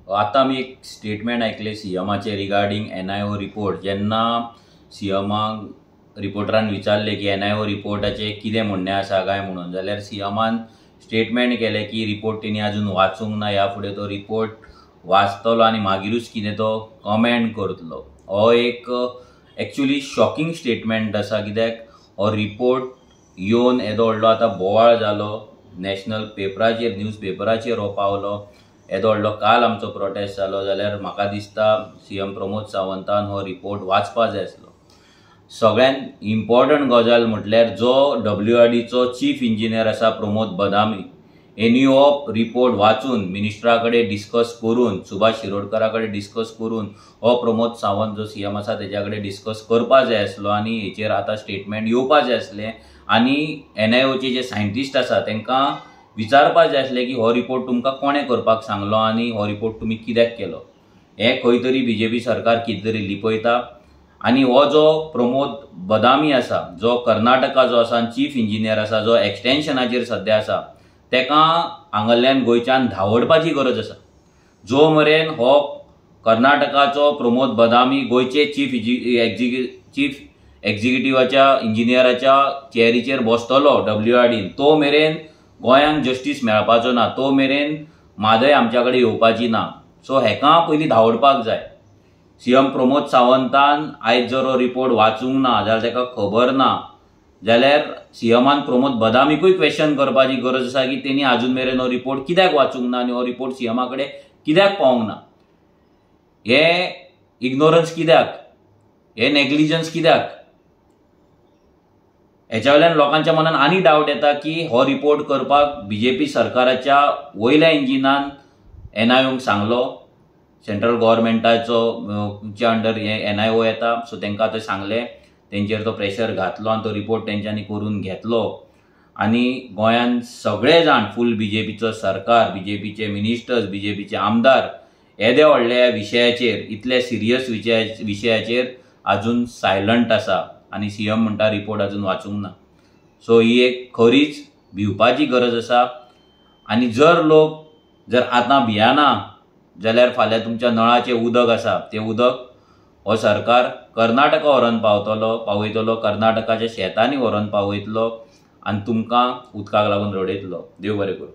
आता आमी एक स्टेटमेंट ऐकले सीएमाचे रिगार्डिंग NIO रिपोर्ट. जेन्ना सीएमाक रिपोर्टरान विचारले की NIO रिपोर्टाचे कितें म्हणणें आसा काय म्हणून, जाल्यार सीएमान स्टेटमेंट केले की रिपोर्ट तिने अजून वाचूंक ना, ह्या फुडें तो रिपोर्ट वाचतलो आनी मागीरूच कितें तो कमेंट करतलो. हो एक एक्चुअली शॉकिंग स्टेटमेंट आसा, कित्याक हो रिपोर्ट येवन येदो व्हडलो आतां बोवाळ जालो, नॅशनल पेपराचेर न्यूज पेपराचेर हो पावलो, येदो व्हडलो काल आमचो प्रोटेस्ट जालो. जाल्यार म्हाका दिसता सीएम प्रमोद सावंतान हो रिपोर्ट वाचपा जाय आसलो. सगळ्यात इम्पॉर्टंट गजाल म्हटल्यार जो WRDचो चीफ इंजिनियर आसा प्रमोद बदामी, हेणी हो रिपोर्ट वाचून मिनिस्टरा कडेन डिस्कस करून, सुभाष शिरोडकरा कडेन डिस्कस करून हो प्रमोद सावंत जो सीएम आसा तेच्या कडेन डिस्कस करपा जाय आसलो आनी हेचेर आतां स्टेटमेंट येवपा जाय आसलें. आनी NIOचे जे सायंटिस्ट आसा तांकां विचारपा जाय आसलें की हो रिपोर्ट तुमकां कोणें करपाक सांगलो आनी हो रिपोर्ट तुमी कित्याक केलो. हे खंय तरी BJP सरकार कितें तरी लिपयता. आनी हो जो प्रमोद बदामी आसा, जो कर्नाटका जो आसा चीफ इंजिनियर आसा, जो एक्सटेन्शनाचेर सद्या आसा, तेका हांगाल्यान गोंयच्यान धांवडपाची गरज आसा. जो मेरेन हो कर्नाटकाचो प्रमोद बदामी गोंयचे चीफ एक्झिक्युटिव्हाच्या इंजिनियराच्या चेअरीचेर बसतलो WRDन, तो मेरेन गोंयांक जस्टीस मेळपाचो ना, तो मेरेन म्हादय आमच्या कडेन येवपाची ना. सो हेका पयलीं धांवडपाक जाय. सीएम प्रमोद सावंतान आयज जर हो रिपोर्ट वाचूंक ना, जाल्यार तेका खबर ना, जाल्यार सीएमान प्रमोद बदामीकूय क्वेश्चन करपाची गरज आसा की तेणी अजून मेरेन हो रिपोर्ट कित्याक वाचूंक ना आनी हो रिपोर्ट सीएमा कडेन कित्याक पावूंक ना. हे इग्नोरन्स कित्याक, हे नेग्लिजन्स कित्याक. हेच्या वयल्यान लोकांच्या मनान आनी डावट येता की हो रिपोर्ट करपाक BJP सरकाराच्या वयल्या इंजिनान NIOक सांगलो. सेंट्रल गव्हर्मेंटाचो च्या अंडर हे NIO येता, सो तांकां ते सांगले, तेंचेर तो प्रेशर घातलो आनी तो रिपोर्ट तेंच्यांनी करून घेतलो. आनी गोंयान सगळे जाण फूल BJPचो सरकार, BJPचे मिनिस्टर्स, BJPचे आमदार येदे व्हडल्या विशयाचेर, इतले सिरियस विशयाचेर अजून सायलंट आसा आनी सीएम म्हणटा रिपोर्ट अजून वाचूंक ना. सो ही एक खरीच भिवपाची गरज आसा. आनी जर आतां भियाना जाल्यार फाल्यां तुमच्या नळाचें उदक आसा तें उदक हो सरकार कर्नाटका व्हरोन पावयतलो, कर्नाटकाच्या शेतांनी व्हरोन पावयतलो आनी तुमकां उदकाक लागून रडयतलो. देव बरें करूं.